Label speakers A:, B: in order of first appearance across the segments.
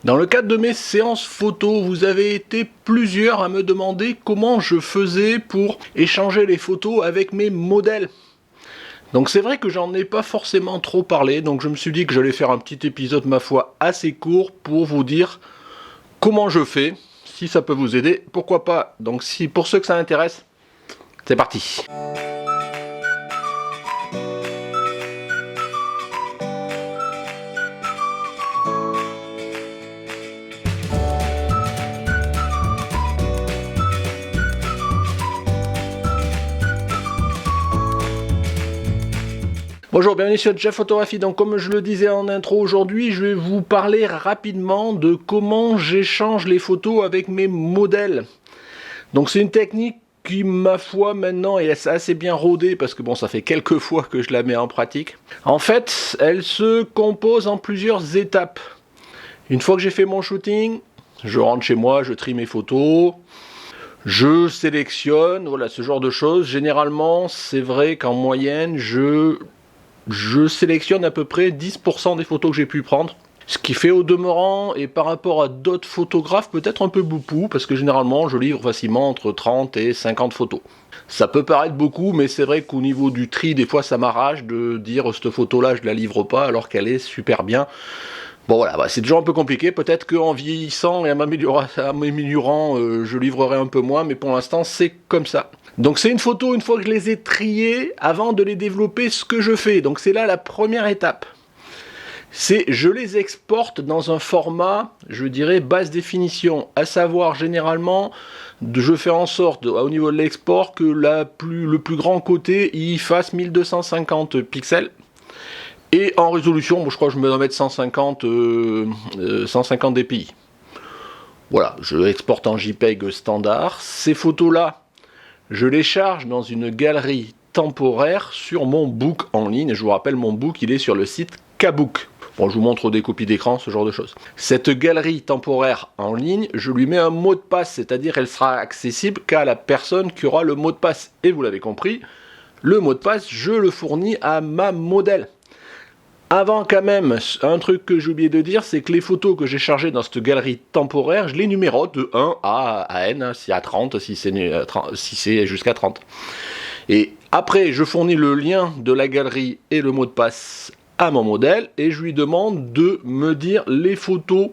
A: Dans le cadre de mes séances photos, vous avez été plusieurs à me demander comment je faisais pour échanger les photos avec mes modèles. Donc c'est vrai que j'en ai pas forcément trop parlé, donc je me suis dit que j'allais faire un petit épisode, ma foi, assez court pour vous dire comment je fais. Si ça peut vous aider, pourquoi pas. Donc si pour ceux que ça intéresse, c'est parti. Bonjour, bienvenue sur Jeff Photographie. Donc comme je le disais en intro, aujourd'hui je vais vous parler rapidement de comment j'échange les photos avec mes modèles. Donc c'est une technique qui, ma foi, maintenant est assez bien rodée parce que bon, ça fait quelques fois que je la mets en pratique. En fait, elle se compose en plusieurs étapes. Une fois que j'ai fait mon shooting, je rentre chez moi, je trie mes photos. Je sélectionne, voilà, ce genre de choses. Généralement, c'est vrai qu'en moyenne, je sélectionne à peu près 10% des photos que j'ai pu prendre. Ce qui fait au demeurant, et par rapport à d'autres photographes, peut-être un peu beaucoup, parce que généralement, je livre facilement entre 30 et 50 photos. Ça peut paraître beaucoup, mais c'est vrai qu'au niveau du tri, des fois, ça m'arrache de dire cette photo-là, je ne la livre pas, alors qu'elle est super bien. Bon voilà, c'est toujours un peu compliqué, peut-être qu'en vieillissant et en m'améliorant, je livrerai un peu moins, mais pour l'instant c'est comme ça. Donc c'est une photo, une fois que je les ai triées, avant de les développer, ce que je fais. Donc c'est là la première étape. C'est je les exporte dans un format, je dirais, basse définition. À savoir, généralement, je fais en sorte, au niveau de l'export, que le plus grand côté, il fasse 1250 pixels. Et en résolution, bon, je crois que je me dois mettre 150 dpi. Voilà, je exporte en JPEG standard. Ces photos-là, je les charge dans une galerie temporaire sur mon book en ligne. Je vous rappelle, mon book, il est sur le site Kabook. Bon, je vous montre des copies d'écran, ce genre de choses. Cette galerie temporaire en ligne, je lui mets un mot de passe, c'est-à-dire elle sera accessible qu'à la personne qui aura le mot de passe. Et vous l'avez compris, le mot de passe, je le fournis à ma modèle. Avant quand même, un truc que j'ai oublié de dire, c'est que les photos que j'ai chargées dans cette galerie temporaire, je les numérote de 1 à N, si à 30, si c'est jusqu'à 30. Et après, je fournis le lien de la galerie et le mot de passe à mon modèle, et je lui demande de me dire les photos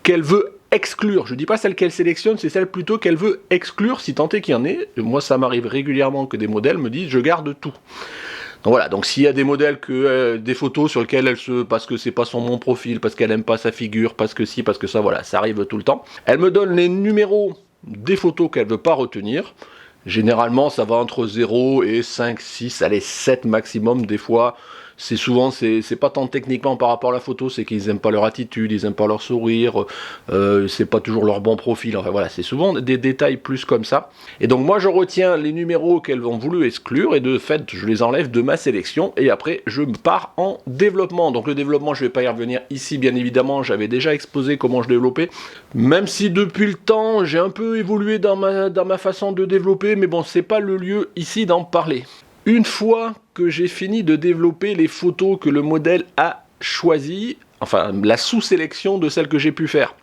A: qu'elle veut exclure. Je ne dis pas celles qu'elle sélectionne, c'est celles plutôt qu'elle veut exclure, si tant est qu'il y en ait. Moi, ça m'arrive régulièrement que des modèles me disent « je garde tout ». Donc voilà, donc s'il y a des modèles, des photos sur lesquelles parce que c'est pas son mon profil, parce qu'elle aime pas sa figure, parce que si, parce que ça, voilà, ça arrive tout le temps. Elle me donne les numéros des photos qu'elle veut pas retenir. Généralement, ça va entre 0 et 5, 6, allez, 7 maximum des fois. C'est souvent, c'est pas tant techniquement par rapport à la photo, c'est qu'ils aiment pas leur attitude, ils aiment pas leur sourire, c'est pas toujours leur bon profil, enfin voilà, c'est souvent des détails plus comme ça. Et donc moi je retiens les numéros qu'elles ont voulu exclure, et de fait je les enlève de ma sélection, et après je pars en développement. Donc le développement, je vais pas y revenir ici bien évidemment, j'avais déjà exposé comment je développais, même si depuis le temps j'ai un peu évolué dans ma façon de développer, mais bon, c'est pas le lieu ici d'en parler. Une fois que j'ai fini de développer les photos que le modèle a choisies, enfin la sous-sélection de celles que j'ai pu faire,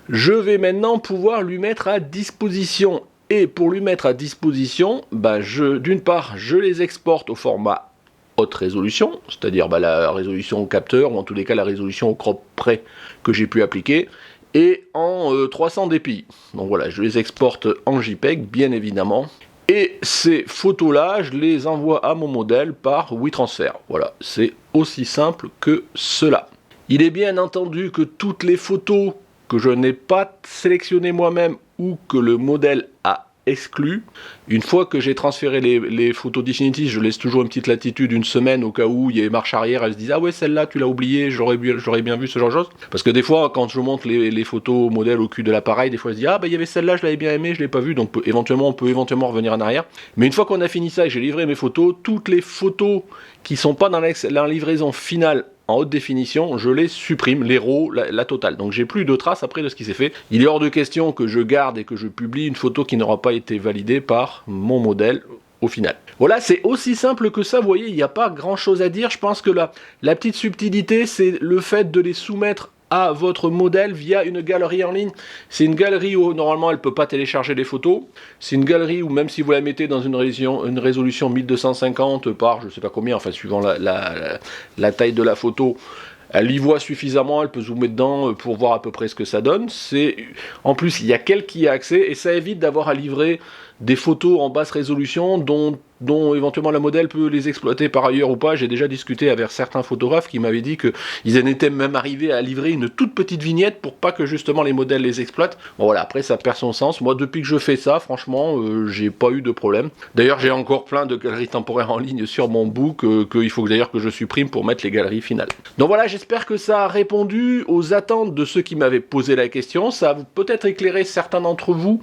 A: je vais maintenant pouvoir lui mettre à disposition. Et pour lui mettre à disposition, d'une part, je les exporte au format haute résolution, c'est-à-dire la résolution au capteur, ou en tous les cas la résolution au crop près que j'ai pu appliquer, et en 300 dpi. Donc voilà, je les exporte en JPEG, bien évidemment. Et ces photos-là, je les envoie à mon modèle par WeTransfer. Voilà, c'est aussi simple que cela. Il est bien entendu que toutes les photos que je n'ai pas sélectionnées moi-même ou que le modèle a exclues, une fois que j'ai transféré les photos définitives, je laisse toujours une petite latitude, une semaine, au cas où il y a marche arrière, elles se disent « Ah ouais, celle-là, tu l'as oubliée, j'aurais bien vu ce genre de choses. » Parce que des fois, quand je montre les photos modèles au cul de l'appareil, des fois, elles se disent « Ah, il y avait celle-là, je l'avais bien aimée, je l'ai pas vue. » Donc on peut éventuellement revenir en arrière. Mais une fois qu'on a fini ça et que j'ai livré mes photos, toutes les photos qui sont pas dans la livraison finale en haute définition, je les supprime, les RAW, la totale. Donc j'ai plus de traces après de ce qui s'est fait. Il est hors de question que je garde et que je publie une photo qui n'aura pas été validée par mon modèle au final. Voilà, c'est aussi simple que ça, vous voyez, il n'y a pas grand chose à dire. Je pense que la petite subtilité, c'est le fait de les soumettre à votre modèle via une galerie en ligne. C'est une galerie où normalement elle ne peut pas télécharger les photos. C'est une galerie où même si vous la mettez dans une résolution 1250 par je sais pas combien, enfin suivant la taille de la photo, elle y voit suffisamment, elle peut zoomer dedans pour voir à peu près ce que ça donne. En plus, il y a quelqu'un qui y a accès et ça évite d'avoir à livrer des photos en basse résolution dont éventuellement le modèle peut les exploiter par ailleurs ou pas. J'ai déjà discuté avec certains photographes qui m'avaient dit qu'ils en étaient même arrivés à livrer une toute petite vignette pour pas que justement les modèles les exploitent. Bon voilà, après ça perd son sens. Moi depuis que je fais ça, franchement, j'ai pas eu de problème. D'ailleurs j'ai encore plein de galeries temporaires en ligne sur mon book qu'il faut d'ailleurs que je supprime pour mettre les galeries finales. Donc voilà, j'espère que ça a répondu aux attentes de ceux qui m'avaient posé la question. Ça a peut-être éclairé certains d'entre vous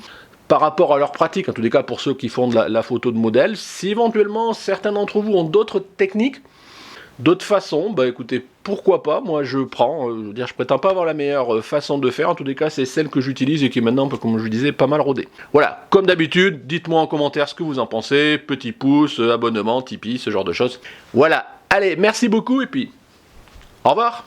A: par rapport à leur pratique, en tous les cas pour ceux qui font de la photo de modèle. Si éventuellement certains d'entre vous ont d'autres techniques, d'autres façons, bah écoutez, pourquoi pas, moi je prends, je veux dire, je prétends pas avoir la meilleure façon de faire, en tous les cas c'est celle que j'utilise et qui est maintenant, comme je vous disais, pas mal rodée. Voilà, comme d'habitude, dites-moi en commentaire ce que vous en pensez, petit pouce, abonnement, Tipeee, ce genre de choses. Voilà, allez, merci beaucoup et puis, au revoir.